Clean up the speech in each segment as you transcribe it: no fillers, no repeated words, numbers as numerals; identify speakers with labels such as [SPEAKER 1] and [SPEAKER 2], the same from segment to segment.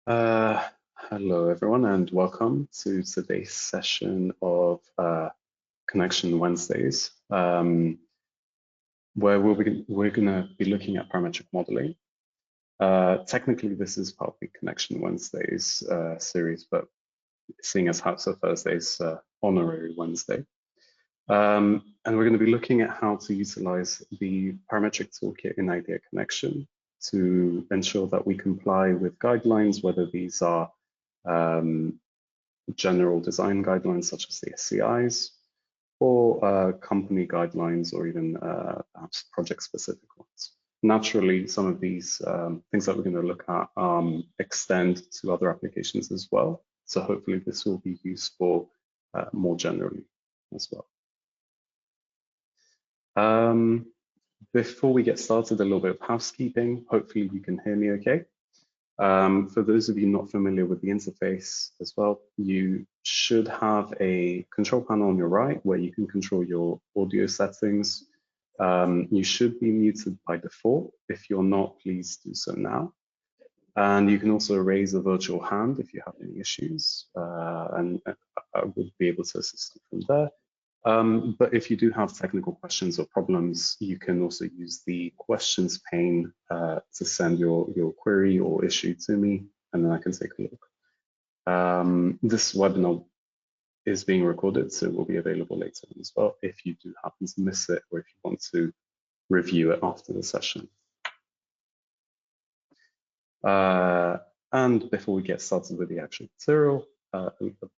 [SPEAKER 1] Hello, everyone, and welcome to today's session of Connection Wednesdays, where we're going to be looking at parametric modeling. Technically, this is part of the Connection Wednesdays series, but seeing as how so Thursday's honorary Wednesday. And we're going to be looking at how to utilize the parametric toolkit in IDEA Connection to ensure that we comply with guidelines, whether these are general design guidelines such as the SCIs, or company guidelines, or even perhaps project-specific ones. Naturally, some of these things that we're going to look at extend to other applications as well. So hopefully this will be useful more generally as well. Before we get started, a little bit of housekeeping. Hopefully you can hear me okay. For those of you not familiar with the interface as well, you should have a control panel on your right where you can control your audio settings. You should be muted by default. If you're not, please do so now. And you can also raise a virtual hand if you have any issues, and I would be able to assist you from there. But if you do have technical questions or problems, you can also use the questions pane to send your query or issue to me, and then I can take a look. This webinar is being recorded, so it will be available later on as well if you do happen to miss it or if you want to review it after the session. And before we get started with the actual material, a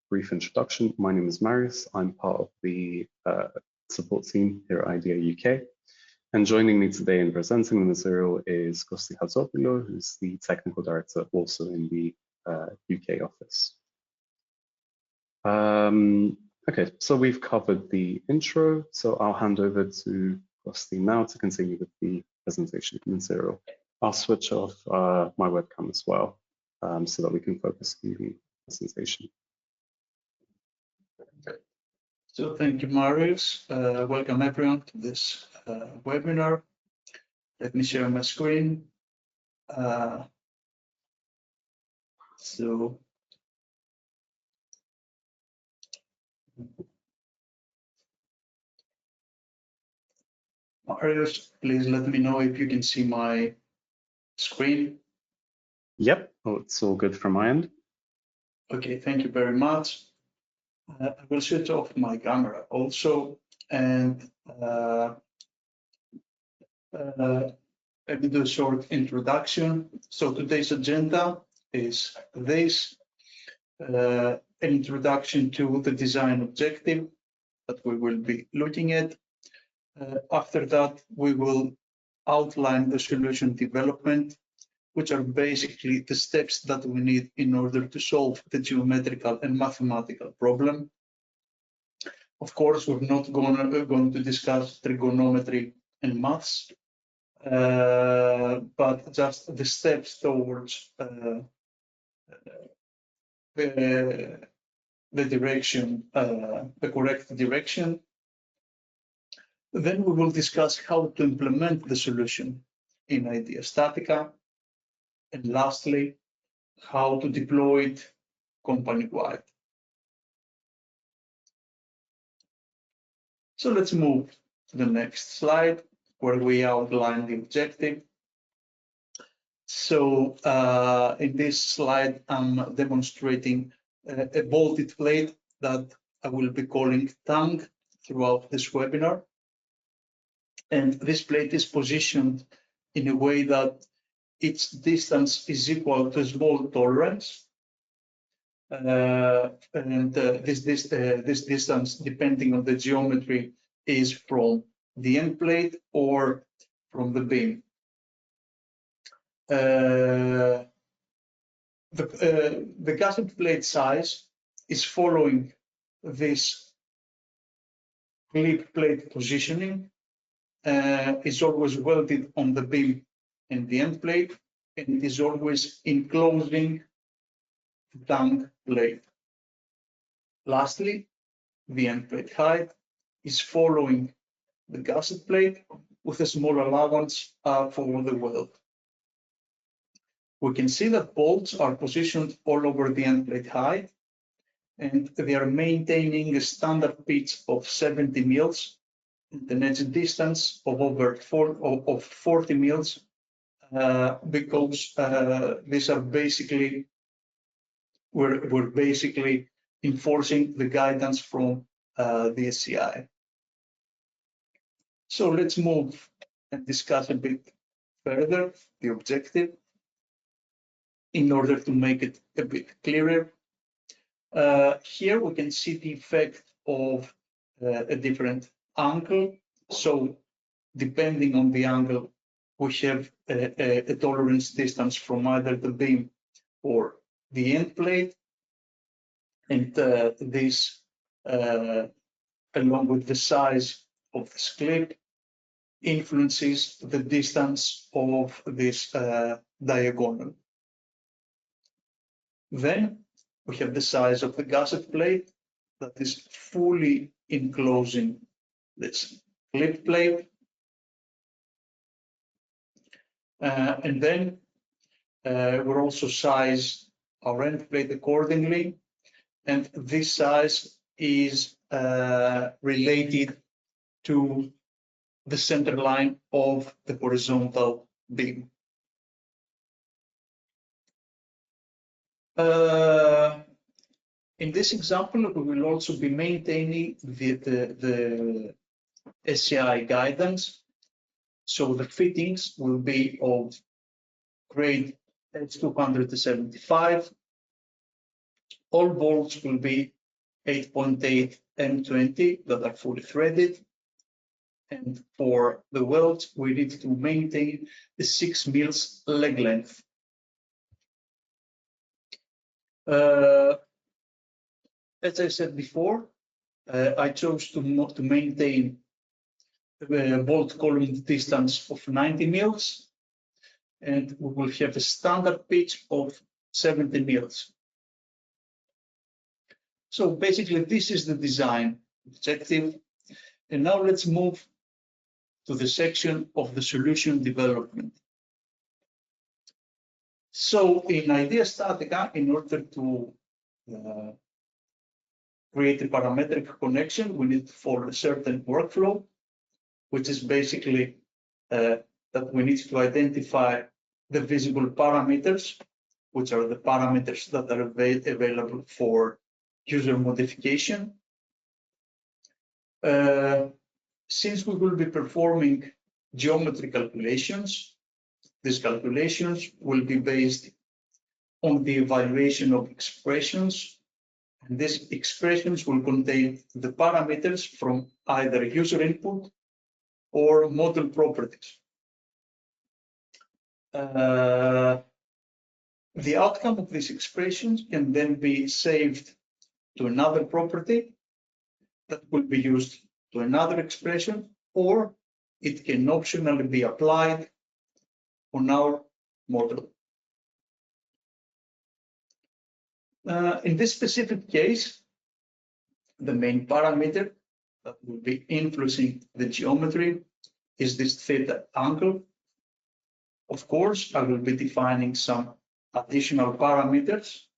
[SPEAKER 1] brief introduction. My name is Marius. I'm part of the support team here at IDEA UK. And joining me today in presenting the material is Kosti Hatzopoulos, who's the technical director also in the UK office. Okay, so we've covered the intro. So I'll hand over to Kosti now to continue with the presentation material. I'll switch off my webcam as well so that we can focus on the presentation.
[SPEAKER 2] So thank you, Marius. Welcome everyone to this webinar. Let me share my screen. Marius, please let me know if you can see my screen.
[SPEAKER 1] Yep, oh, it's all good from my end.
[SPEAKER 2] Okay, thank you very much. I will switch off my camera also, and let me do a short introduction. So today's agenda is this, an introduction to the design objective that we will be looking at. After that, we will outline the solution development, which are basically the steps that we need in order to solve the geometrical and mathematical problem. Of course, we're not going to discuss trigonometry and maths, but just the steps towards the direction, the correct direction. Then we will discuss how to implement the solution in IDEA StatiCa. And lastly, how to deploy it company-wide. So let's move to the next slide where we outline the objective. So in this slide, I'm demonstrating a bolted plate that I will be calling tongue throughout this webinar. And this plate is positioned in a way that its distance is equal to small tolerance. This distance, depending on the geometry, is from the end plate or from the beam. The gusset plate size is following this clip plate positioning. Is always welded on the beam and the end plate, and it is always enclosing the tongue plate. Lastly, the end plate height is following the gusset plate with a small allowance for the weld. we can see that bolts are positioned all over the end plate height, and they are maintaining a standard pitch of 70 mils, and an edge distance of over 40 mils, because these are basically, we're basically enforcing the guidance from the SCI. So let's move and discuss a bit further the objective in order to make it a bit clearer. Here we can see the effect of a different angle. So depending on the angle, we have a tolerance distance from either the beam or the end plate. And this, along with the size of this clip, influences the distance of this diagonal. Then we have the size of the gusset plate that is fully enclosing this clip plate. And then we'll also size our end plate accordingly. And this size is related to the center line of the horizontal beam. In this example, we will also be maintaining the SCI guidance. So the fittings will be of grade H275. All bolts will be 8.8 M20 that are fully threaded. And for the welds, we need to maintain the 6 mils leg length. As I said before, I chose to maintain the bolt column distance of 90 mils, and we will have a standard pitch of 70 mils. So basically, this is the design objective. And now let's move to the section of the solution development. So in IDEA StatiCa, in order to create a parametric connection, we need to follow a certain workflow, which is basically that we need to identify the visible parameters, which are the parameters that are available for user modification. Since we will be performing geometry calculations, these calculations will be based on the evaluation of expressions, and these expressions will contain the parameters from either user input or model properties. The outcome of these expressions can then be saved to another property that will be used to another expression, or it can optionally be applied on our model. In this specific case, the main parameter that will be influencing the geometry is this theta angle. Of course, I will be defining some additional parameters.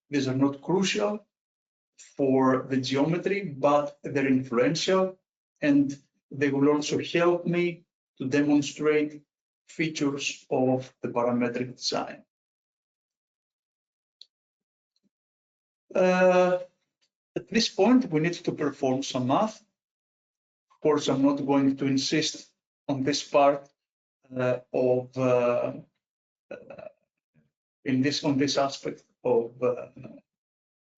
[SPEAKER 2] These are not crucial for the geometry, but they're influential, and they will also help me to demonstrate features of the parametric design. At this point, we need to perform some math. Of course, I'm not going to insist on this part on this aspect of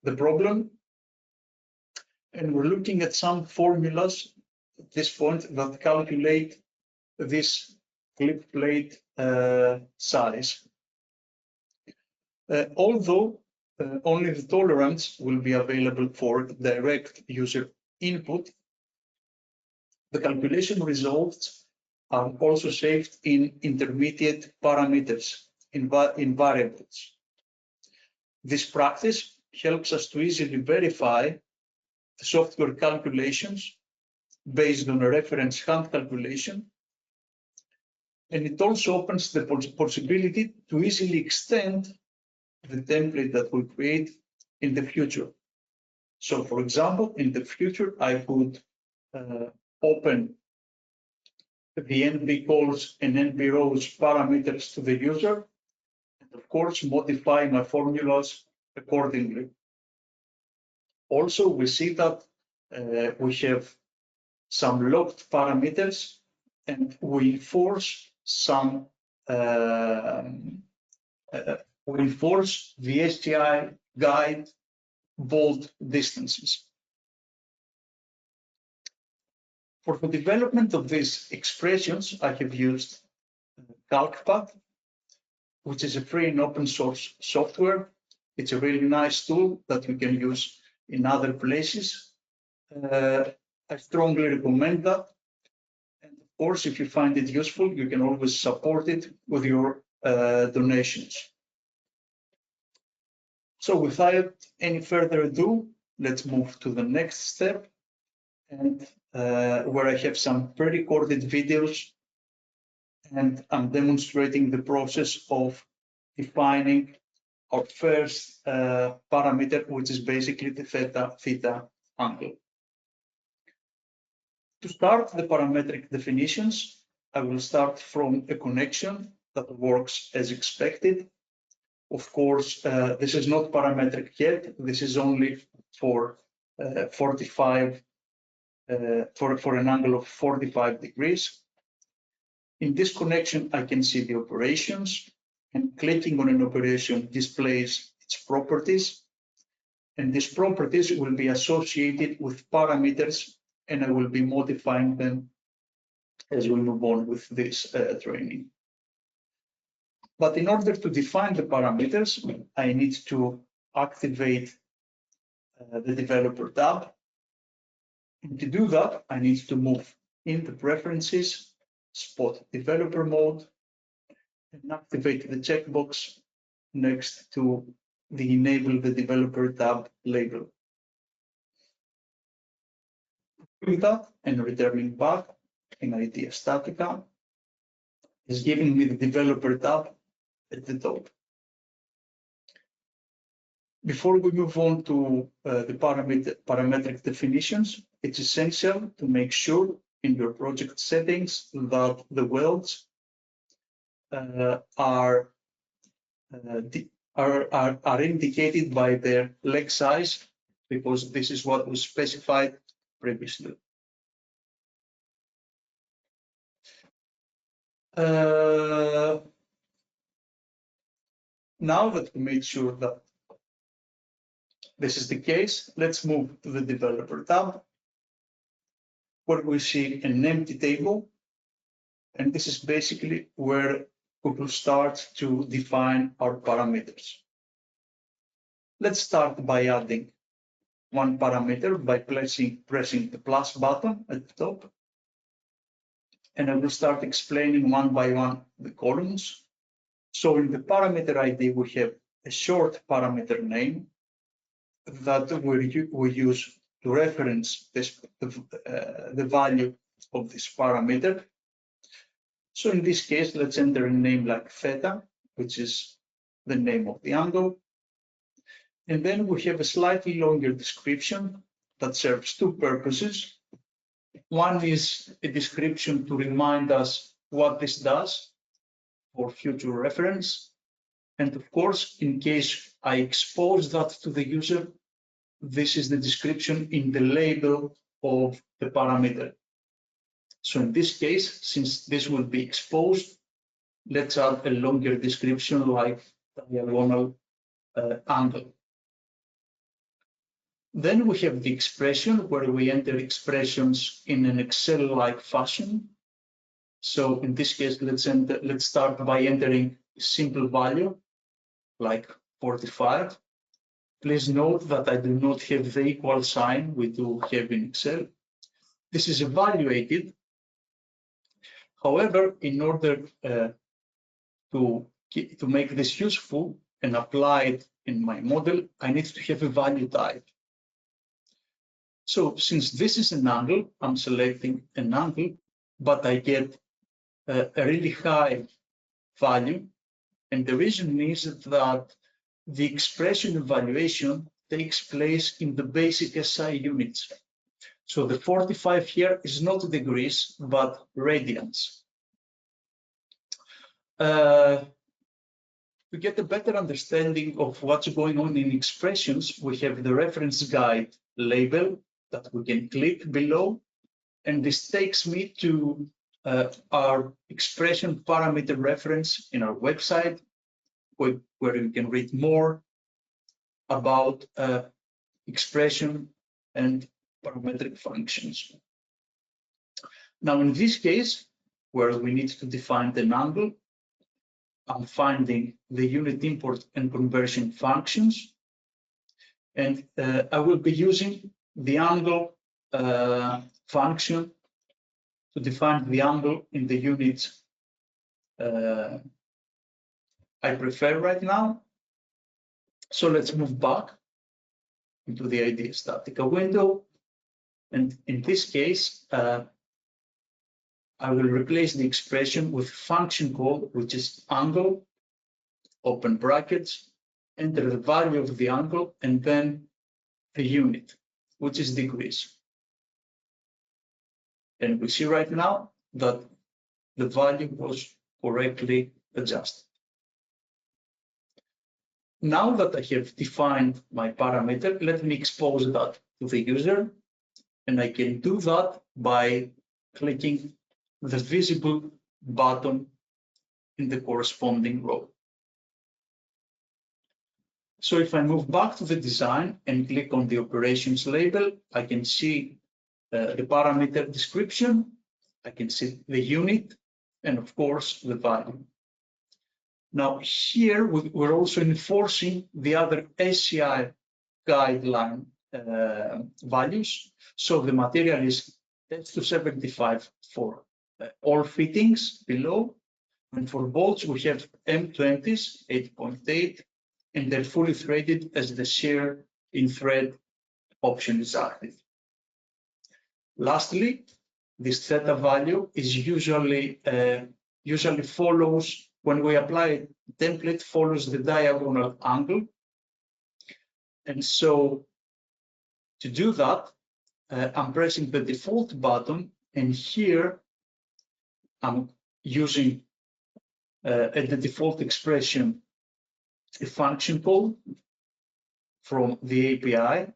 [SPEAKER 2] the problem. And we're looking at some formulas at this point that calculate this clip plate size. Although only the tolerance will be available for direct user input, the calculation results are also saved in intermediate parameters, in variables. This practice helps us to easily verify the software calculations based on a reference hand calculation, And it also opens the possibility to easily extend the template that we create in the future. So for example, in the future, I could open the NB calls and NB rows parameters to the user, and of course, modify my formulas accordingly. Also, we see that we have some locked parameters, and we enforce some we enforce the STI guide bold distances. For the development of these expressions, I have used CalcPath, which is a free and open source software. It's a really nice tool that you can use in other places. I strongly recommend that. And of course, if you find it useful, you can always support it with your donations. So without any further ado, let's move to the next step, and where I have some pre-recorded videos, and I'm demonstrating the process of defining our first parameter, which is basically the theta angle. To start the parametric definitions, I will start from a connection that works as expected. Of course, this is not parametric yet. This is only for 45 for an angle of 45 degrees. In this connection, I can see the operations, and clicking on an operation displays its properties. And these properties will be associated with parameters, and I will be modifying them as we move on with this training. But in order to define the parameters, I need to activate the developer tab. And to do that, I need to move into Preferences, Spot Developer Mode, and activate the checkbox next to the Enable the Developer tab label. Doing that and returning back in IDEA StatiCa is giving me the Developer tab at the top. Before we move on to the parametric definitions, it's essential to make sure in your project settings that the welds are indicated by their leg size, because this is what was specified previously. Now that we made sure that this is the case, let's move to the Developer tab, where we see an empty table. And this is basically where we will start to define our parameters. Let's start by adding one parameter by pressing the plus button at the top. And I will start explaining one by one the columns. So in the parameter ID, we have a short parameter name that we use to reference the value of this parameter. So in this case, let's enter a name like theta, which is the name of the angle. And then we have a slightly longer description that serves two purposes. One is a description to remind us what this does for future reference. And of course, in case I expose that to the user, this is the description in the label of the parameter. So in this case, since this will be exposed, let's add a longer description like diagonal angle. Then we have the expression where we enter expressions in an Excel-like fashion. So in this case, let's start by entering a simple value like 45. Please note that I do not have the equal sign we do have in Excel. This is evaluated. However, in order to make this useful and apply it in my model, I need to have a value type. So since this is an angle, I'm selecting an angle, but I get a really high value. And the reason is that the expression evaluation takes place in the basic SI units. So the 45 here is not degrees, but radians. To get a better understanding of what's going on in expressions, we have the reference guide label that we can click below. And this takes me to our expression parameter reference in our website, where you can read more about expression and parametric functions. Now, in this case, where we need to define an angle, I'm finding the unit import and conversion functions. And I will be using the angle function to define the angle in the unit I prefer right now. So let's move back into the IDEA StatiCa window. And in this case, I will replace the expression with function call, which is angle, open brackets, enter the value of the angle, and then the unit, which is degrees. And we see right now that the value was correctly adjusted. Now that I have defined my parameter, let me expose that to the user. And I can do that by clicking the visible button in the corresponding row. So if I move back to the design and click on the operations label, I can see the parameter description, I can see the unit, and of course the value. Now here we're also enforcing the other SCI guideline values. So the material is 10-75 for all fittings below, and for bolts we have M20s 8.8, and they're fully threaded as the shear in thread option is active. Lastly, this theta value is usually follows, when we apply the template, follows the diagonal angle. And so to do that, I'm pressing the default button, and here I'm using at the default expression a function call from the API.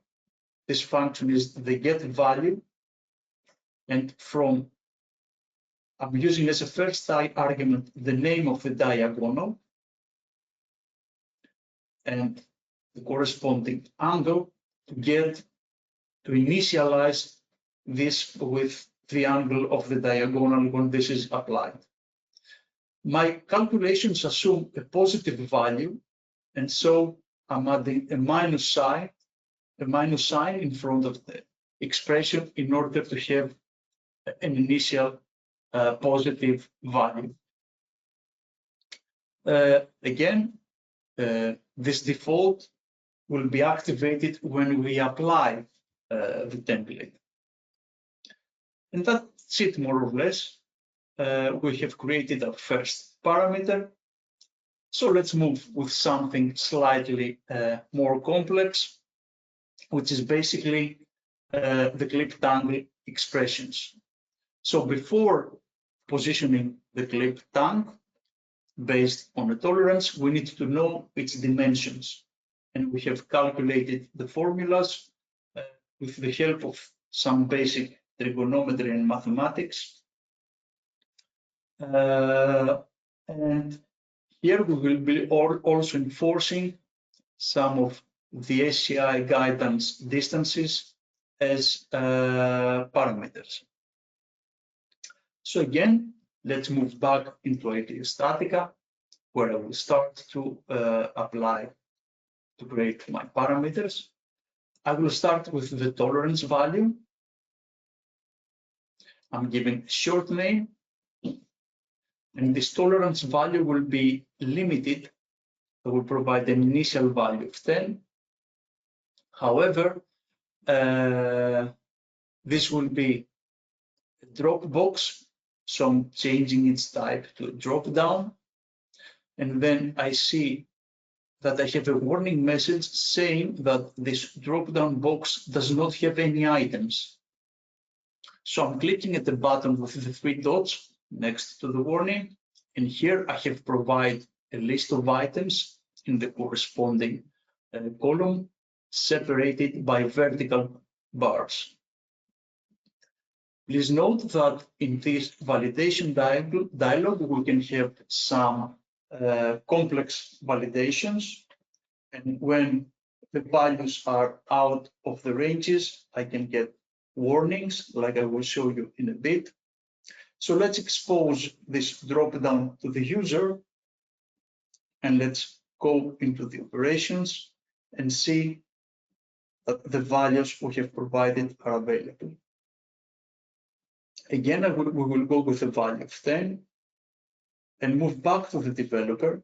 [SPEAKER 2] This function is the get value, and I'm using as a first argument the name of the diagonal and the corresponding angle to initialize this with the angle of the diagonal when this is applied. My calculations assume a positive value, and so I'm adding a minus sign in front of the expression in order to have an initial positive value. Again, this default will be activated when we apply the template. And that's it, more or less. We have created our first parameter. So let's move with something slightly more complex, which is basically the clipped angle expressions. So before positioning the clipped angle based on a tolerance, we need to know its dimensions. And we have calculated the formulas with the help of some basic trigonometry and mathematics. And here we will be also enforcing some of the SCI guidance distances as parameters. So again, let's move back into IDEA StatiCa, where I will start to create my parameters. I will start with the tolerance value. I'm giving a short name, and this tolerance value will be limited. I will provide an initial value of 10. However, this will be a drop box, So I'm changing its type to a drop down. And then I see that I have a warning message saying that this drop down box does not have any items. So I'm clicking at the button with the three dots next to the warning. And here I have provided a list of items in the corresponding column, separated by vertical bars. Please note that in this validation dialog, we can have some complex validations. And when the values are out of the ranges, I can get warnings, like I will show you in a bit. So let's expose this drop-down to the user, and let's go into the operations and see that the values we have provided are available. Again, we will go with a value of 10 and move back to the developer.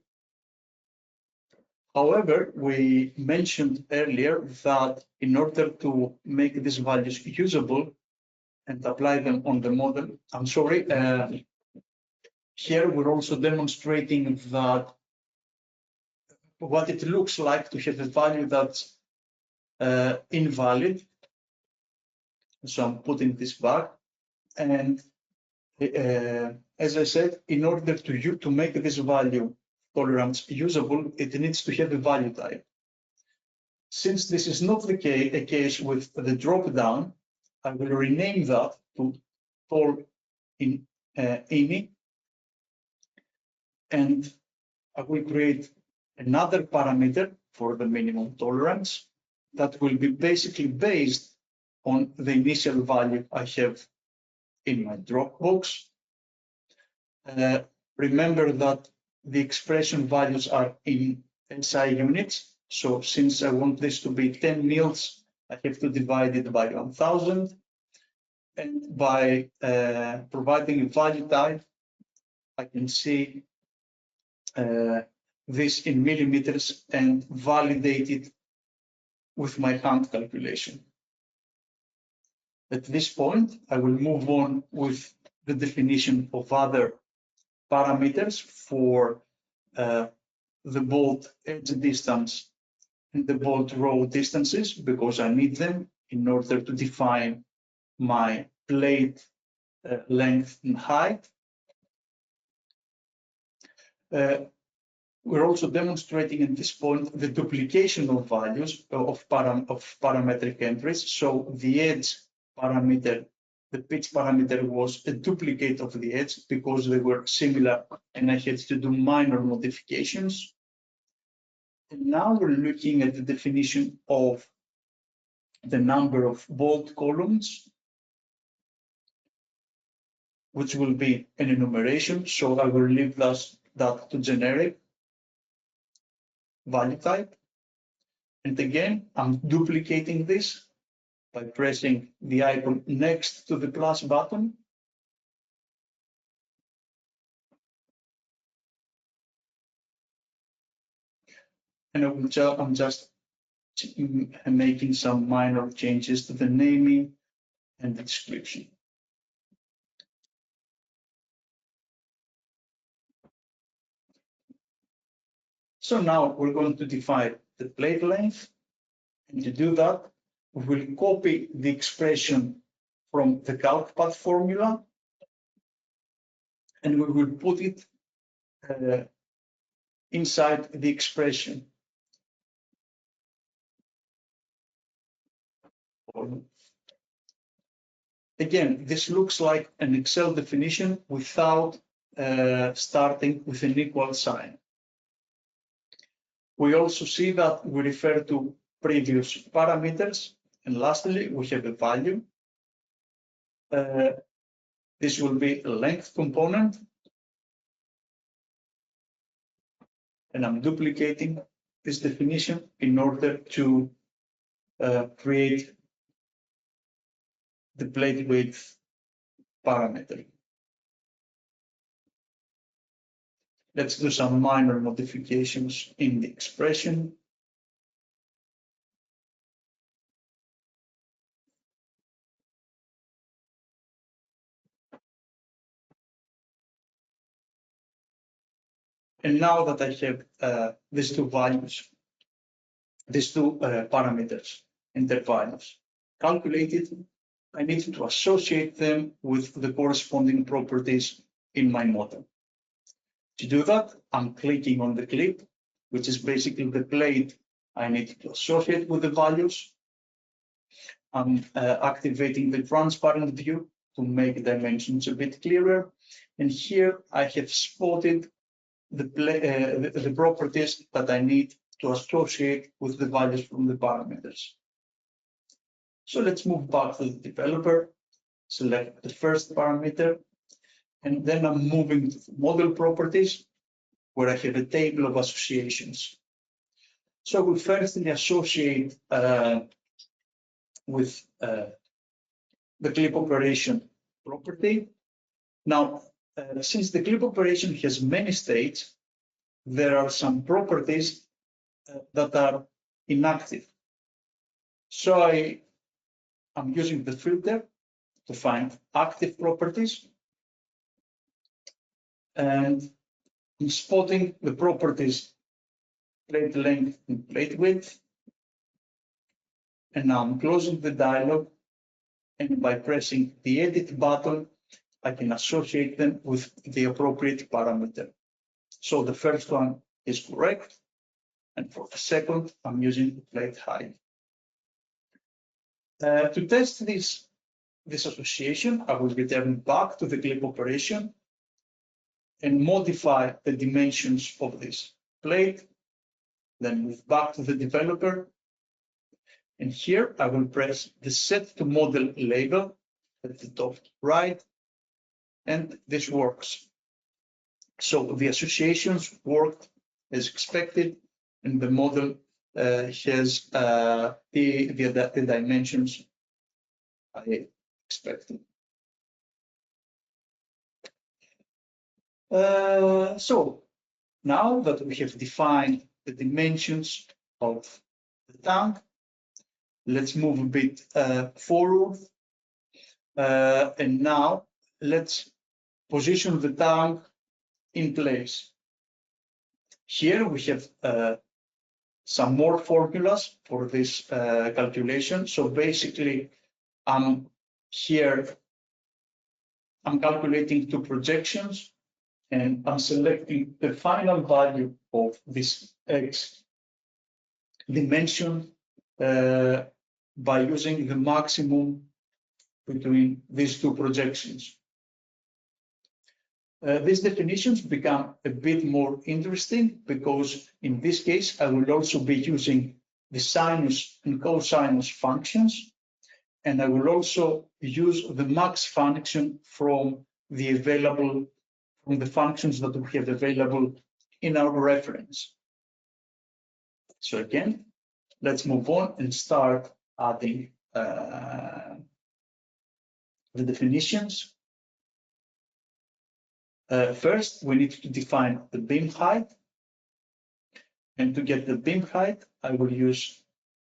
[SPEAKER 2] However, we mentioned earlier that in order to make these values usable and apply them on the model, here we're also demonstrating that what it looks like to have a value that's invalid. So I'm putting this back. And as I said, in order to make this value tolerance usable, it needs to have a value type. Since this is not the case with the drop-down, I will rename that to tol in ini, and I will create another parameter for the minimum tolerance that will be basically based on the initial value I have in my Dropbox. Remember that the expression values are in SI units. So since I want this to be 10 mils, I have to divide it by 1000. And by providing a value type, I can see this in millimeters and validate it with my hand calculation. At this point, I will move on with the definition of other parameters for the bolt edge distance and the bolt row distances, because I need them in order to define my plate length and height. We're also demonstrating at this point the duplication of values of parametric entries. So the edge parameter, the pitch parameter was a duplicate of the edge because they were similar and I had to do minor modifications. And now we're looking at the definition of the number of bolt columns, which will be an enumeration. So I will leave that to generic value type. And again, I'm duplicating this by pressing the icon next to the plus button. And I'm just making some minor changes to the naming and the description. So now we're going to define the plate length. And to do that, we will copy the expression from the CalcPath formula, and we will put it inside the expression. Again, this looks like an Excel definition without starting with an equal sign. We also see that we refer to previous parameters. And lastly, we have a value. This will be a length component. And I'm duplicating this definition in order to create the plate width parameter. Let's do some minor modifications in the expression. And now that I have these two values, these two parameters and their values calculated, I need to associate them with the corresponding properties in my model. To do that, I'm clicking on the clip, which is basically the plate I need to associate with the values. I'm activating the transparent view to make dimensions a bit clearer. And here I have spotted the properties that I need to associate with the values from the parameters. So let's move back to the developer, select the first parameter, and then I'm moving to model properties where I have a table of associations. So we firstly associate with the clip operation property. Now, since the clip operation has many states, there are some properties that are inactive. So I'm using the filter to find active properties, and I'm spotting the properties plate length and plate width. And now I'm closing the dialog, and by pressing the edit button, I can associate them with the appropriate parameter. So the first one is correct, and for the second, I'm using the plate height. To test this association, I will return back to the clip operation and modify the dimensions of this plate, then move back to the developer. And here I will press the set to model label at the top right, and this works. So the associations worked as expected, and the model has the dimensions I expected. So now that we have defined the dimensions of the tank, let's move a bit forward. And now let's position the tank in place. Here we have some more formulas for this calculation. So basically, I'm calculating two projections, and I'm selecting the final value of this X dimension by using the maximum between these two projections. These definitions become a bit more interesting because in this case, I will also be using the sinus and cosinus functions, and I will also use the max function from the functions that we have available in our reference. So again, let's move on and start adding the definitions. First, we need to define the beam height. And to get the beam height, I will use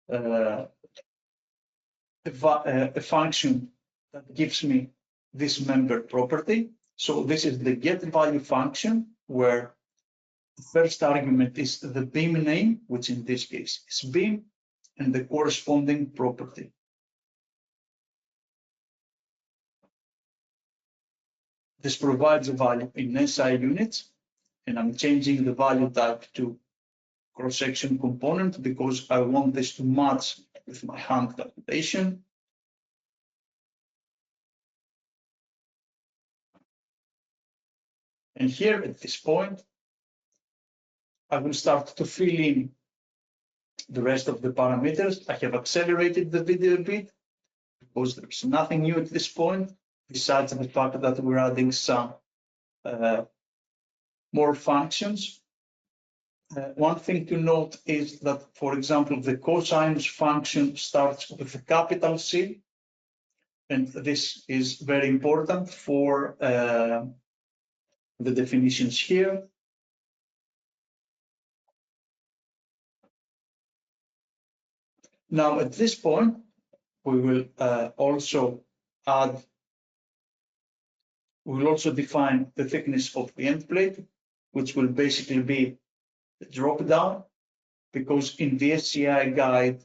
[SPEAKER 2] a function that gives me this member property. So this is the get value function, where the first argument is the beam name, which in this case is beam, and the corresponding property. This provides a value in SI units, and I'm changing the value type to cross-section component because I want this to match with my hand calculation. And here at this point, I will start to fill in the rest of the parameters. I have accelerated the video a bit because there's nothing new at this point, besides the fact that we're adding some more functions. One thing to note is that, for example, the cosinus function starts with a capital C, and this is very important for the definitions here. Now, at this point, we will also define the thickness of the end plate. which will basically be the drop down, because in the SCI guide,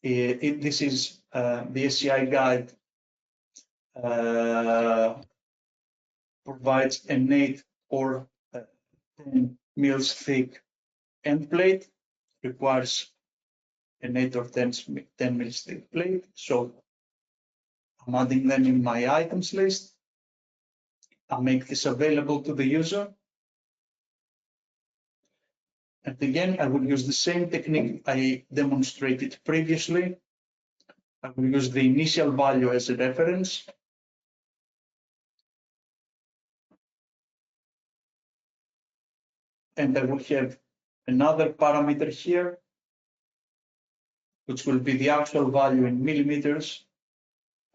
[SPEAKER 2] this is the SCI guide provides an 8 or 10 mils thick end plate, requires an 8 or 10 mils thick plate. So I'm adding them in my items list. I make this available to the user. And again, I will use the same technique I demonstrated previously. I will use the initial value as a reference. And I will have another parameter here, which will be the actual value in millimeters.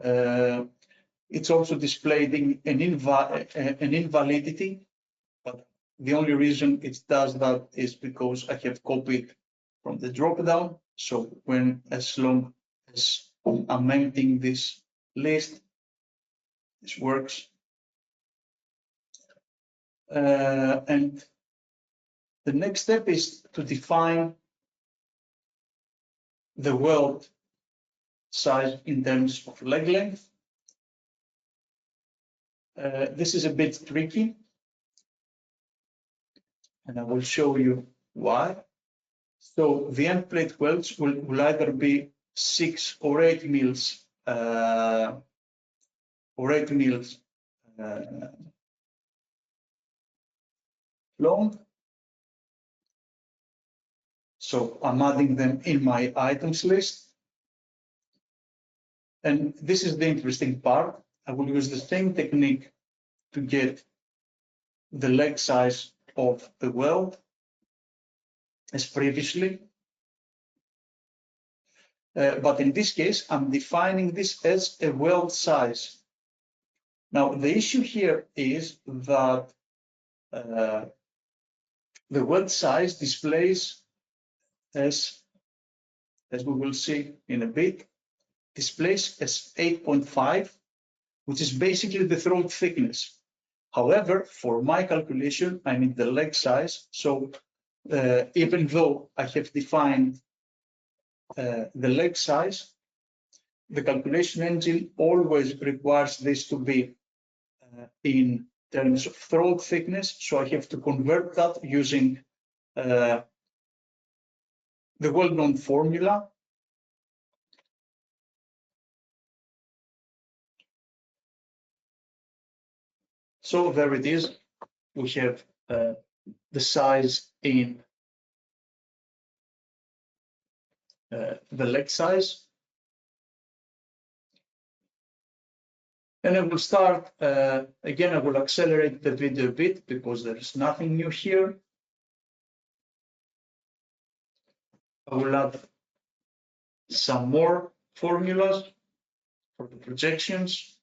[SPEAKER 2] It's also displaying an invalidity, but the only reason it does that is because I have copied from the dropdown. So as long as I'm emptying this list, this works. And the next step is to define the weld size in terms of leg length. This is a bit tricky, and I will show you why. So the end plate welds will either be 6 or 8 mils long. So I'm adding them in my items list. And this is the interesting part. I will use the same technique to get the leg size of the weld as previously. But in this case, I'm defining this as a weld size. Now, the issue here is that the weld size displays, as we will see in a bit, displays as 8.5, which is basically the throat thickness. However, for my calculation, I need the leg size. So even though I have defined the leg size, the calculation engine always requires this to be in terms of throat thickness. So I have to convert that using the well-known formula. So there it is. We have the size in the leg size. And I will start, again, I will accelerate the video a bit because there is nothing new here. I will add some more formulas for the projections.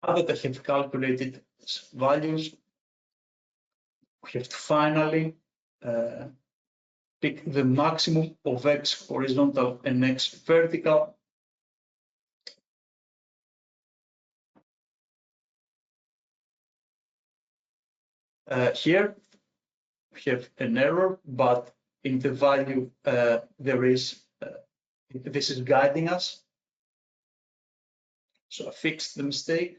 [SPEAKER 2] Now that I have calculated these values, we have to finally pick the maximum of X horizontal and X vertical. Here we have an error, but in the value there is, this is guiding us. So I fixed the mistake.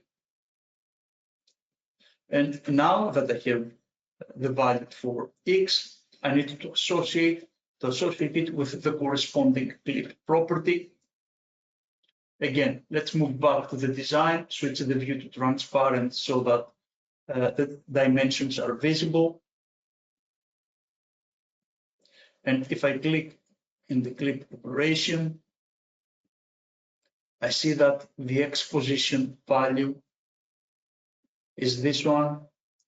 [SPEAKER 2] And now that I have the value for X, I need to associate it with the corresponding clip property. Again, let's move back to the design, switch the view to transparent so that the dimensions are visible. And if I click in the clip operation, I see that the X position value is this one.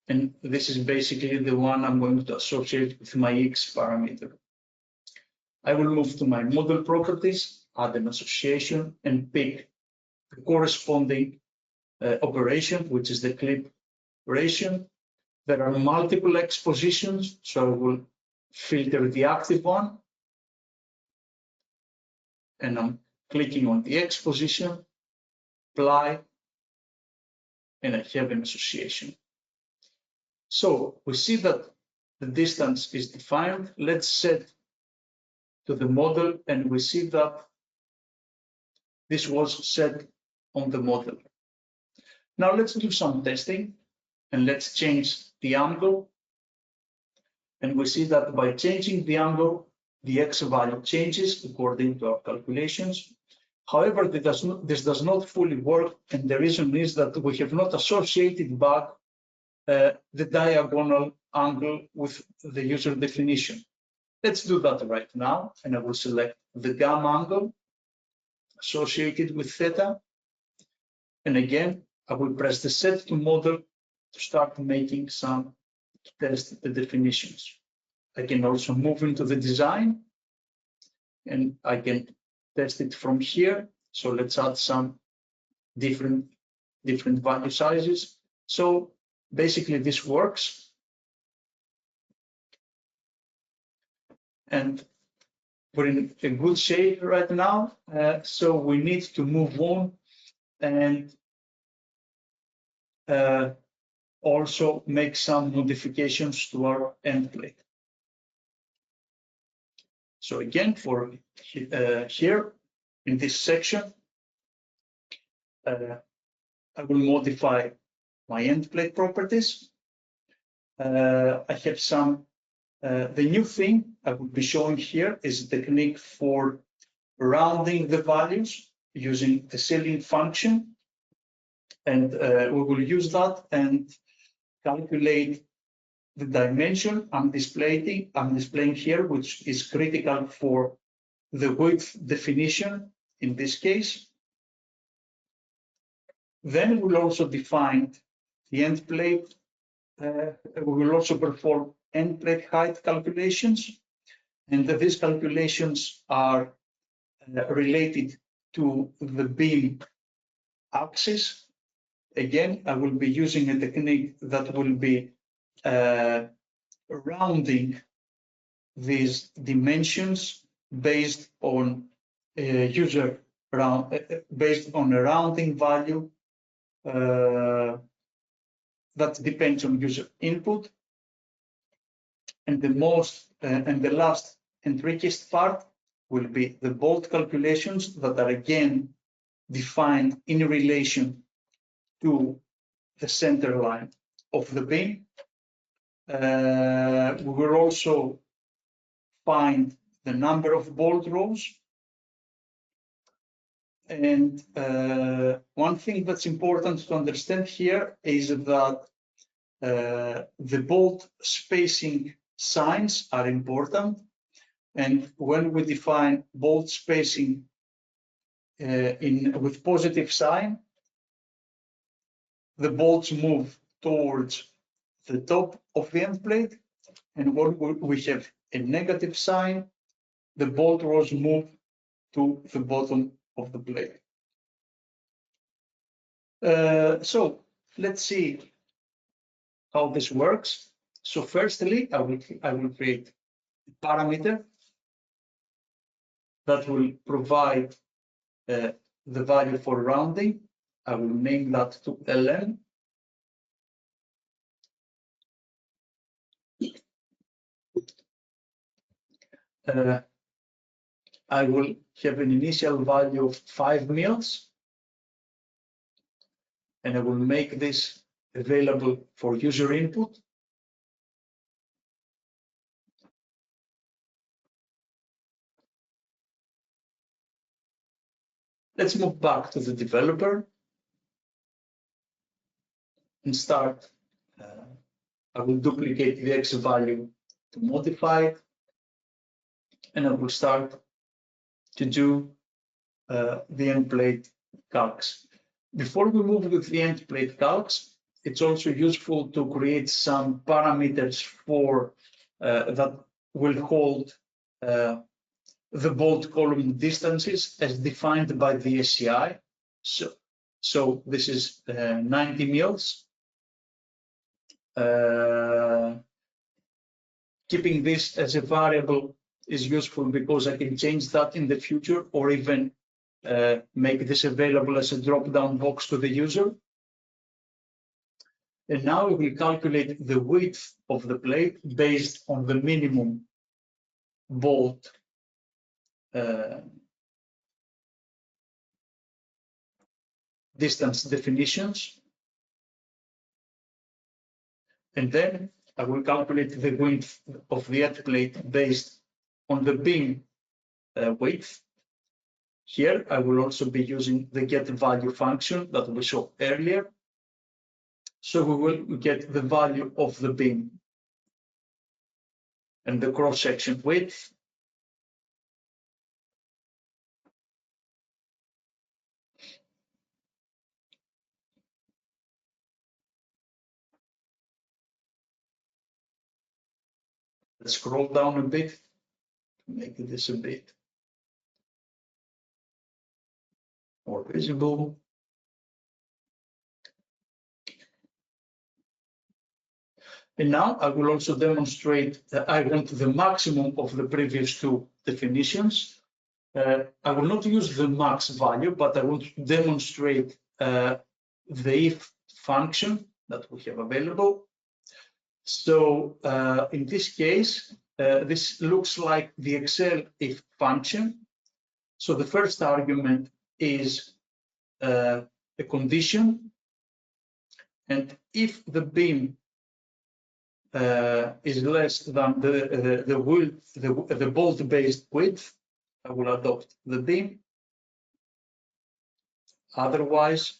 [SPEAKER 2] And this is basically the one I'm going to associate with my X parameter. I will move to my model properties, add an association, and pick the corresponding operation, which is the clip operation. There are multiple X positions, so I will filter the active one and I'm clicking on the X position, apply, and I have an association. So we see that the distance is defined. Let's set to the model, and we see that this was set on the model. Now let's do some testing, and let's change the angle. And we see that by changing the angle, the X value changes according to our calculations. However, this does not fully work, and the reason is that we have not associated back the diagonal angle with the user definition. Let's do that right now, and I will select the gamma angle associated with theta. And again, I will press the set to model to start making some test the definitions. I can also move into the design, and I can test it from here. So let's add some different value sizes. So basically this works. And we're in a good shape right now. So we need to move on and also make some modifications to our end plate. So again, for here in this section, I will modify my end plate properties. I have some, the new thing I will be showing here is a technique for rounding the values using the ceiling function. And we will use that and calculate the dimension I'm displaying here, which is critical for the width definition in this case. Then we'll also define the end plate. We will also perform end plate height calculations, and these calculations are related to the beam axis. Again, I will be using a technique that will be rounding these dimensions based on based on a rounding value that depends on user input. And the last and trickiest part will be the bolt calculations that are again defined in relation to the center line of the beam. We will also find the number of bolt rows. And one thing that's important to understand here is that the bolt spacing signs are important. And when we define bolt spacing with positive sign, the bolts move towards the top of the end plate. And when we have a negative sign, the bolt rows move to the bottom of the plate. So let's see how this works. So firstly, I will create a parameter that will provide the value for rounding. I will name that to ln. I will have an initial value of 5 mils, and I will make this available for user input. Let's move back to the developer and start. I will duplicate the X value to modify it, and I will start to do the end plate calcs. Before we move with the end plate calcs, it's also useful to create some parameters for that will hold the bolt column distances as defined by the SCI. So this is 90 mils. Keeping this as a variable is useful because I can change that in the future, or even make this available as a drop-down box to the user. And now we will calculate the width of the plate based on the minimum bolt distance definitions. And then I will calculate the width of the end plate based on the beam width. Here, I will also be using the get value function that we saw earlier. So we will get the value of the beam and the cross-section width. Let's scroll down a bit to make this a bit more visible. And now I will also demonstrate that I want the maximum of the previous two definitions. I will not use the max value, but I want to demonstrate the if function that we have available. So in this case, this looks like the Excel if function. So the first argument is a condition, and if the beam is less than the bolt-based width, I will adopt the beam. Otherwise,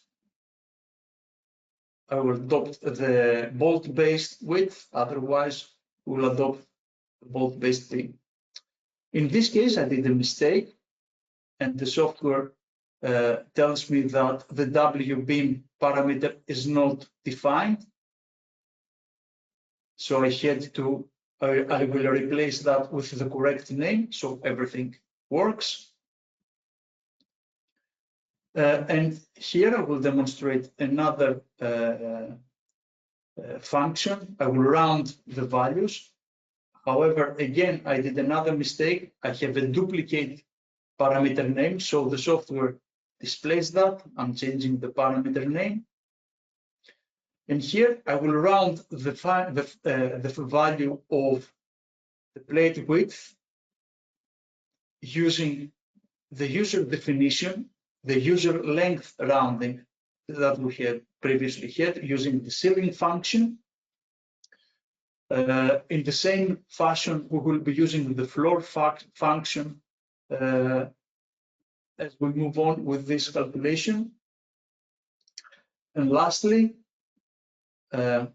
[SPEAKER 2] I will adopt the bolt-based width. Otherwise, we will adopt the bolt-based beam. In this case, I did a mistake, and the software tells me that the W beam parameter is not defined. So I had to, I will replace that with the correct name, so everything works. And here I will demonstrate another function. I will round the values. However, again, I did another mistake. I have a duplicate parameter name, so the software displays that. I'm changing the parameter name. And here I will round the value of the plate width using the user definition, the user length rounding that we had previously had using the ceiling function. In the same fashion, we will be using the floor function as we move on with this calculation. And lastly,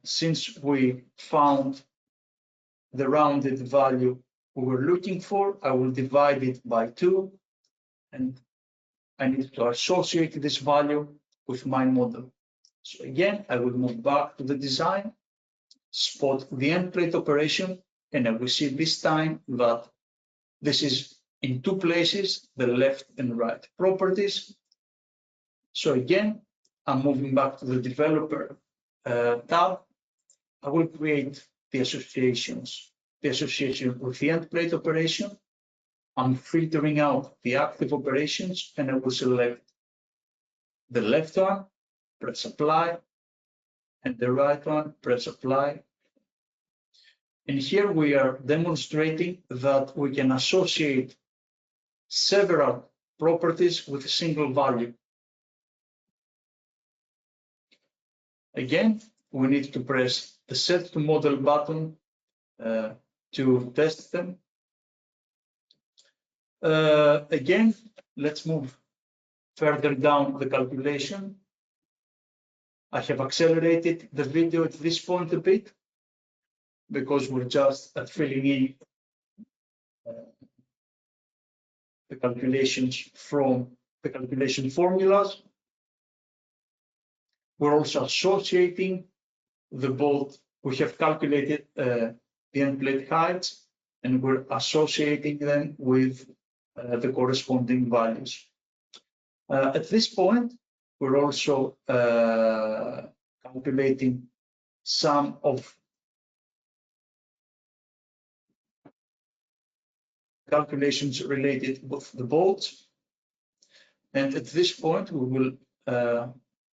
[SPEAKER 2] since we found the rounded value we were looking for, I will divide it by 2, and I need to associate this value with my model. So again, I will move back to the design, spot the end plate operation, and I will see this time that this is in 2 places, the left and right properties. So again, I'm moving back to the developer tab. I will create the association with the end plate operation. I'm filtering out the active operations, and I will select the left one, press apply, and the right one, press apply. And here we are demonstrating that we can associate several properties with a single value. Again, we need to press the set to model button to test them. Again, let's move further down the calculation. I have accelerated the video at this point a bit because we're just filling in the calculations from the calculation formulas. We're also associating the bolt. We have calculated the end plate heights, and we're associating them with the corresponding values. At this point, we're also calculating some of calculations related with the bolts. And at this point, we will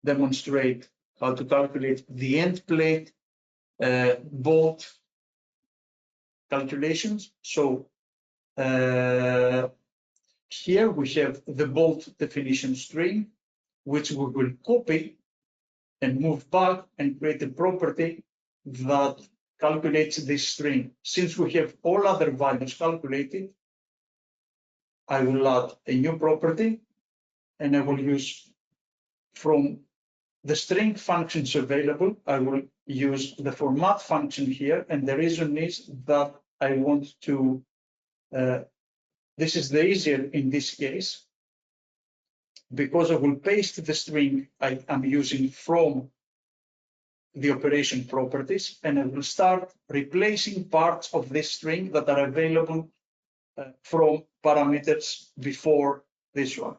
[SPEAKER 2] demonstrate how to calculate the end plate bolt calculations. So here we have the bolt definition string, which we will copy and move back and create a property that calculates this string. Since we have all other values calculated, I will add a new property and I will use from the string functions available, I will use the format function here. And the reason is that I want to, this is the easier in this case, because I will paste the string I am using from the operation properties, and I will start replacing parts of this string that are available from parameters before this one.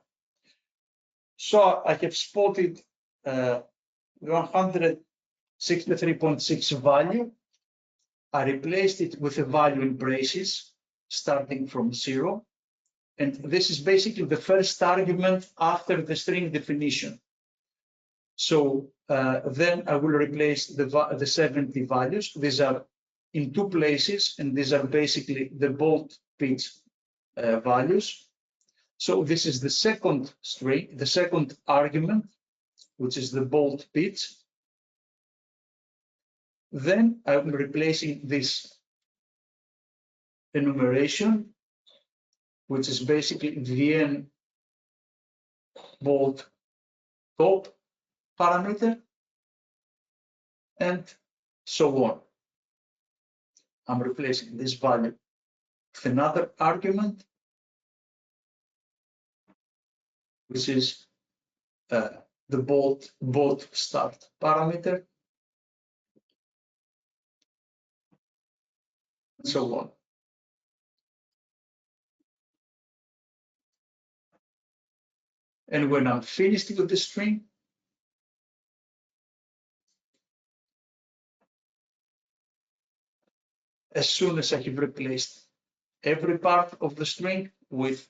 [SPEAKER 2] So I have spotted 163.6 value. I replaced it with a value in braces starting from 0. And this is basically the first argument after the string definition. So then I will replace the 70 values. These are in 2 places, and these are basically the bolt pitch values. So this is the second string, the second argument, which is the bolt pitch. Then I'm replacing this enumeration, which is basically VN bolt top parameter, and so on. I'm replacing this value with another argument, which is the bolt start parameter, and so on. And when I'm finished with the string, as soon as I have replaced every part of the string with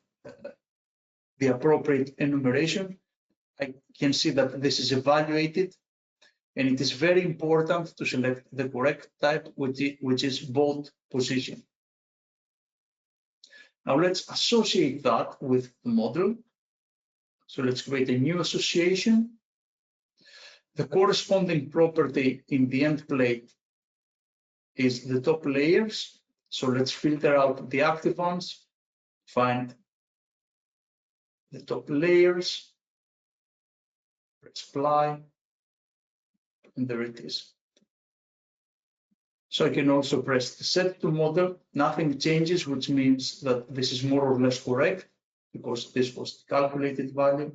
[SPEAKER 2] the appropriate enumeration, I can see that this is evaluated, and it is very important to select the correct type, which is bolt position. Now let's associate that with the model. So let's create a new association. The corresponding property in the end plate is the top layers. So let's filter out the active ones, find the top layers, press apply, and there it is. So I can also press the set to model. Nothing changes, which means that this is more or less correct because this was the calculated value.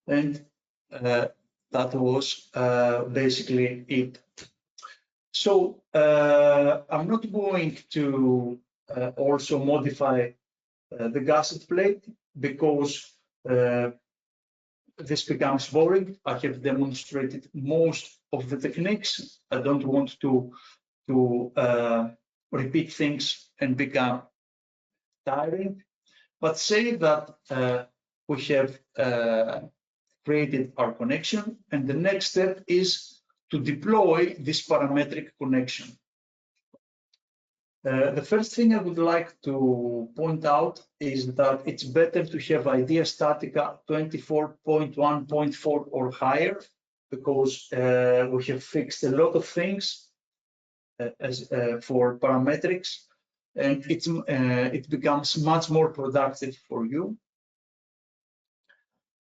[SPEAKER 2] And that was basically it. So I'm not going to also modify the gusset plate because this becomes boring. I have demonstrated most of the techniques. I don't want to repeat things and become tiring. But say that we have created our connection, and the next step is to deploy this parametric connection. The first thing I would like to point out is that it's better to have IDEA StatiCa 24.1.4 or higher, because we have fixed a lot of things for parametrics, and it becomes much more productive for you.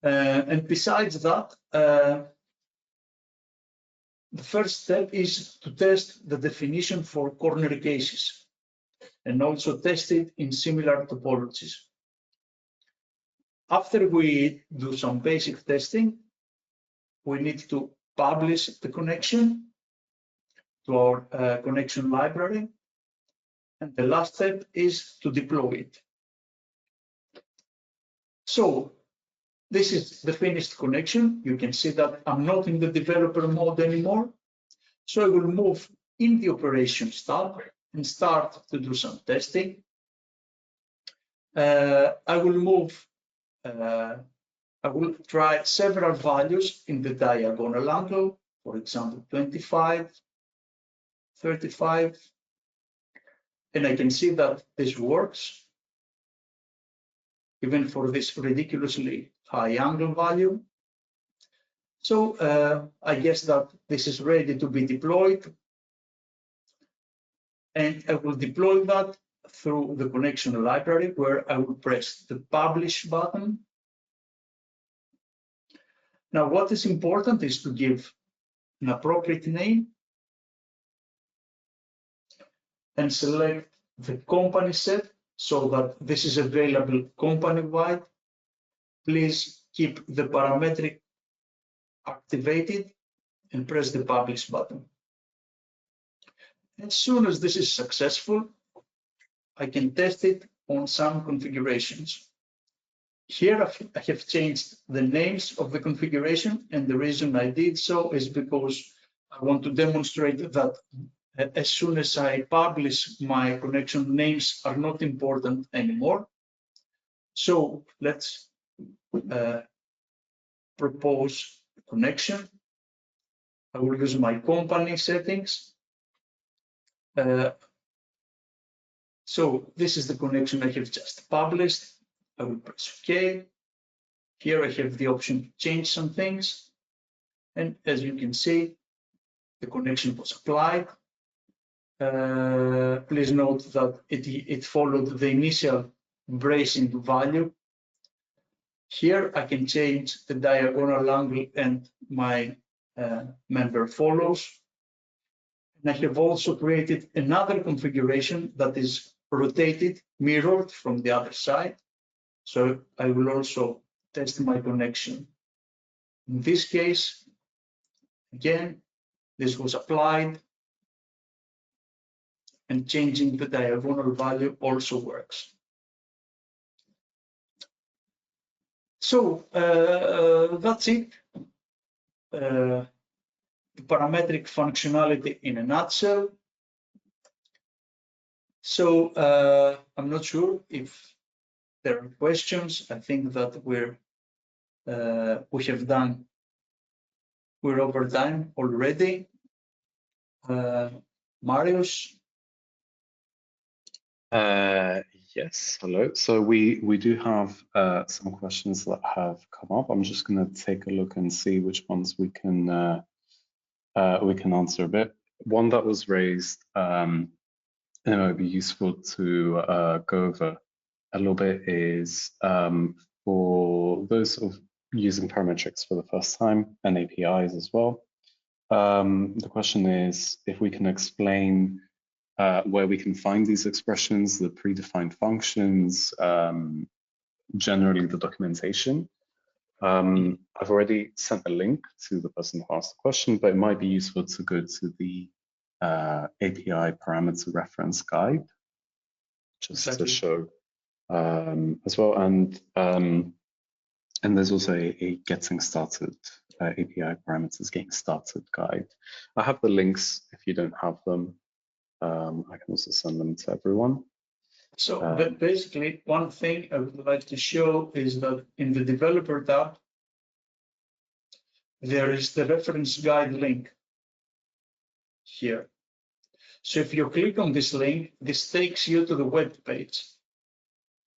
[SPEAKER 2] And besides that, the first step is to test the definition for corner cases and also test it in similar topologies. After we do some basic testing, we need to publish the connection to our connection library. And the last step is to deploy it. So this is the finished connection. You can see that I'm not in the developer mode anymore. So I will move in the operations tab and start to do some testing. I will move, I will try several values in the diagonal angle, for example, 25, 35, and I can see that this works, even for this ridiculously high angle value. So I guess that this is ready to be deployed, and I will deploy that through the connection library, where I will press the publish button. Now, what is important is to give an appropriate name and select the company set so that this is available company-wide. Please keep the parametric activated and press the publish button. As soon as this is successful, I can test it on some configurations. Here I have changed the names of the configuration, and the reason I did so is because I want to demonstrate that as soon as I publish, my connection names are not important anymore. So let's propose a connection. I will use my company settings. So this is the connection I have just published. I will press OK. Here I have the option to change some things. And as you can see, the connection was applied. Please note that it followed the initial bracing value. Here I can change the diagonal angle and my member follows. And I have also created another configuration that is rotated, mirrored from the other side. So I will also test my connection. In this case, again, this was applied, and changing the diagonal value also works. So that's it. The parametric functionality in a nutshell. So I'm not sure if there are questions. I think that we're over time already. Marius?
[SPEAKER 1] Yes, hello. So we do have some questions that have come up. I'm just going to take a look and see which ones we can answer a bit. One that was raised, and it might be useful to go over a little bit, is for those of using parametrics for the first time and APIs as well. The question is if we can explain where we can find these expressions, the predefined functions, generally the documentation. I've already sent a link to the person who asked the question, but it might be useful to go to the API parameter reference guide, just to show as well. And there's also a getting started API parameters getting started guide. I have the links if you don't have them. I can also send them to everyone.
[SPEAKER 2] So basically, one thing I would like to show is that in the developer tab, there is the reference guide link here. So if you click on this link, this takes you to the web page,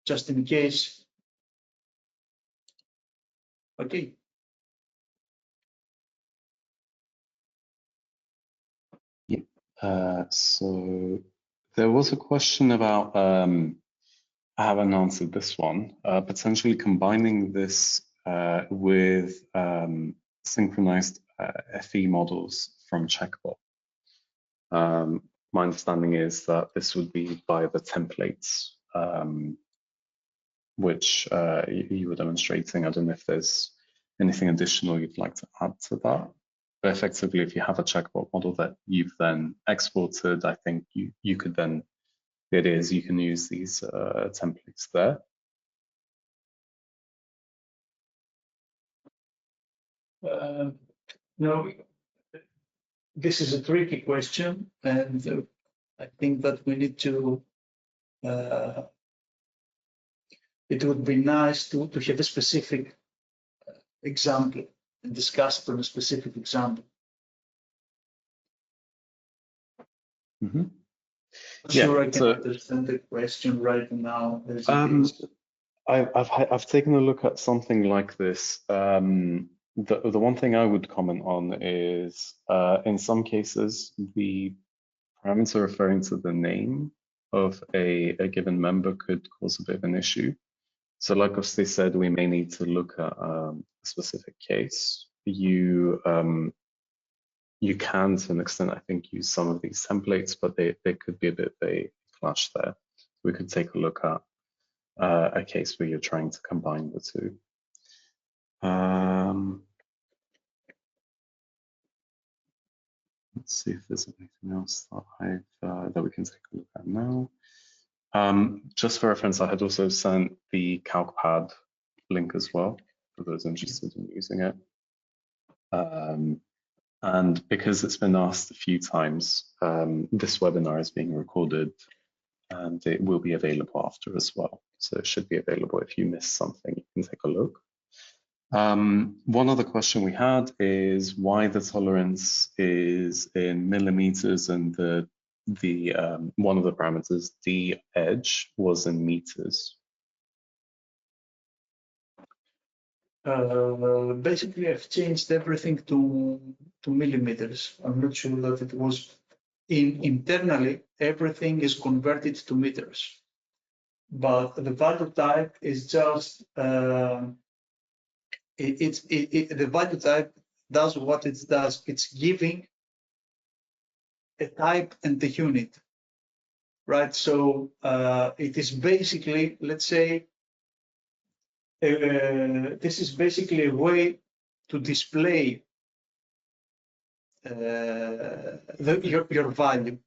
[SPEAKER 2] just in case. Okay.
[SPEAKER 1] Yeah. So there was a question about, I haven't answered this one, potentially combining this with synchronized FE models from Checkbot. My understanding is that this would be by the templates, which you were demonstrating. I don't know if there's anything additional you'd like to add to that. But effectively, if you have a checkbot model that you've then exported, I think you could then, it is, you can use these templates there.
[SPEAKER 2] No, this is a tricky question, and I think that we need to it would be nice to have a specific example and discuss from a specific example.
[SPEAKER 1] Mm-hmm.
[SPEAKER 2] Sure, I can understand the question right now.
[SPEAKER 1] I've taken a look at something like this. The one thing I would comment on is in some cases the parameter referring to the name of a given member could cause a bit of an issue. So like Osti said, we may need to look at a specific case. You can, to an extent, I think, use some of these templates, but they could be a bit of a clash there. We could take a look at a case where you're trying to combine the two. Let's see if there's anything else that that we can take a look at now. Just for reference, I had also sent the CalcPad link as well for those interested in using it. And because it's been asked a few times, this webinar is being recorded and it will be available after as well. So it should be available. If you missed something, you can take a look. One other question we had is why the tolerance is in millimeters and one of the parameters, the edge, was in meters.
[SPEAKER 2] Basically, I've changed everything to millimeters. I'm not sure that it was internally. Everything is converted to meters, but the value type is just the value type does what it does. It's giving a type and the unit, right? So it is basically, let's say, this is basically a way to display your value.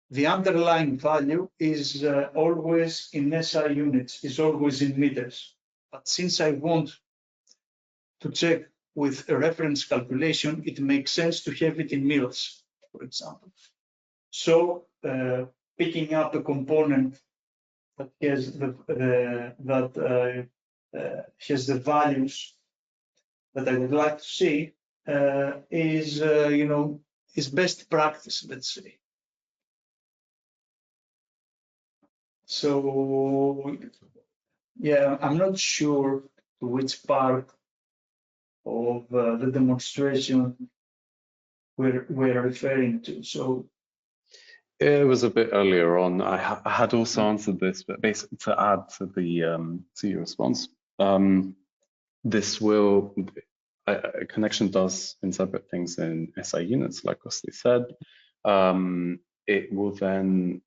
[SPEAKER 2] The underlying value is always in SI units, is always in meters. But since I want to check with a reference calculation, it makes sense to have it in mils, for example. So picking up a component that has has the values that I would like to see is best practice, let's say. So yeah, I'm not sure to which part of the demonstration we're referring to. So
[SPEAKER 1] it was a bit earlier on. I had also answered this, but basically to add to the to your response, this will a connection does interpret things in SI units, like Osti said. It will then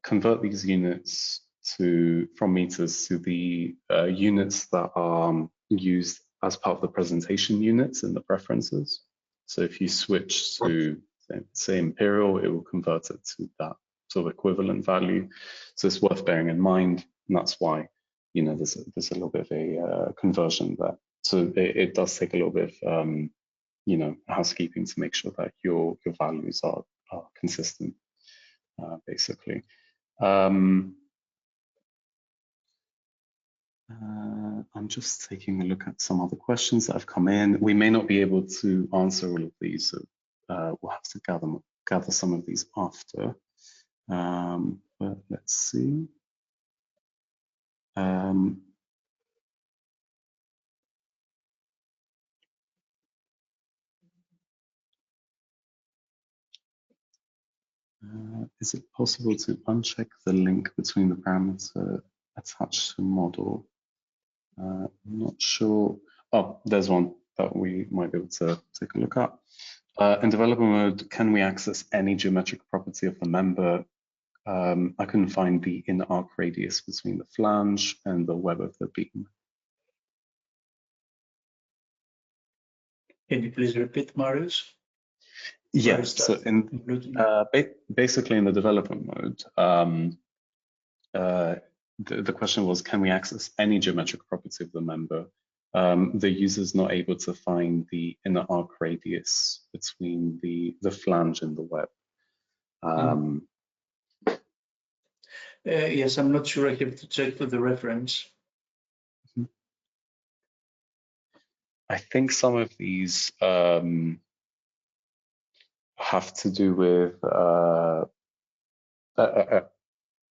[SPEAKER 1] convert these units from meters to the units that are used as part of the presentation units in the preferences. So if you switch to say imperial, it will convert it to that sort of equivalent value. So it's worth bearing in mind, and that's why there's a little bit of a conversion there. So it does take a little bit of housekeeping to make sure that your values are consistent, basically. I'm just taking a look at some other questions that have come in. We may not be able to answer all of these, so we'll have to gather some of these after. But let's see. Is it possible to uncheck the link between the parameter attached to model? I'm not sure. Oh, there's one that we might be able to take a look at. In developer mode, can we access any geometric property of the member? I couldn't find the inner arc radius between the flange and the web of the beam.
[SPEAKER 2] Can you please repeat, Marius?
[SPEAKER 1] Yes, so basically in the development mode, the question was, can we access any geometric property of the member? The user is not able to find the inner arc radius between the flange and the web.
[SPEAKER 2] Yes, I'm not sure. I have to check for the reference.
[SPEAKER 1] I think some of these have to do with.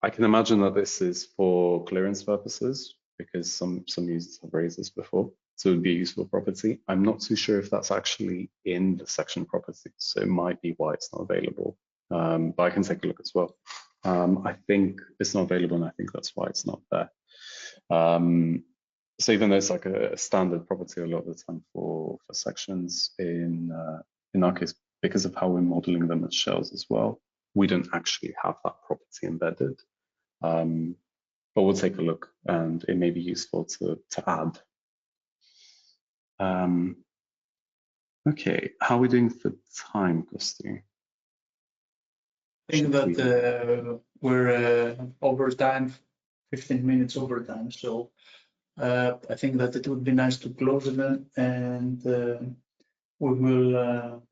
[SPEAKER 1] I can imagine that this is for clearance purposes because some users have raised this before, so it would be a useful property. I'm not too sure if that's actually in the section properties, so it might be why it's not available. But I can take a look as well. I think it's not available, and I think that's why it's not there. So even though it's like a standard property a lot of the time for sections in our case, because of how we're modeling them as shells as well, we don't actually have that property embedded. But we'll take a look, and it may be useful to add. Okay, how are we doing for time, Gusti?
[SPEAKER 2] I think that we're over time, 15 minutes over time. So I think that it would be nice to close it, and we will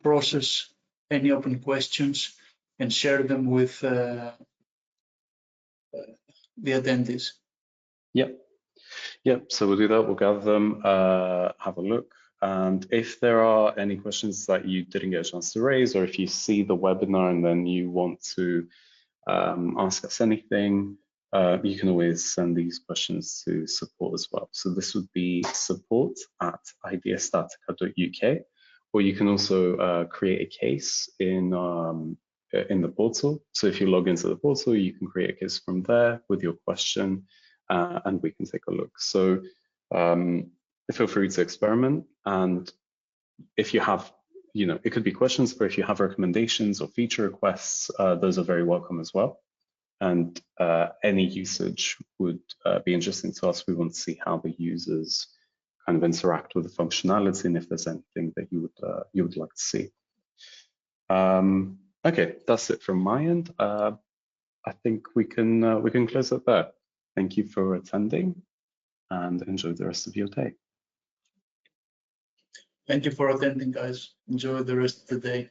[SPEAKER 2] process any open questions and share them with the attendees.
[SPEAKER 1] Yep. So we'll do that. We'll gather them, have a look. And if there are any questions that you didn't get a chance to raise, or if you see the webinar and then you want to ask us anything, you can always send these questions to support as well. So this would be support@ideastatica.uk, or you can also create a case in the portal. So if you log into the portal, you can create a case from there with your question, and we can take a look. So feel free to experiment, and if you have, it could be questions, but if you have recommendations or feature requests, those are very welcome as well. And any usage would be interesting to us. We want to see how the users kind of interact with the functionality, and if there's anything that you would like to see. Okay, that's it from my end. I think we can close it there. Thank you for attending, and enjoy the rest of your day.
[SPEAKER 2] Thank you for attending, guys. Enjoy the rest of the day.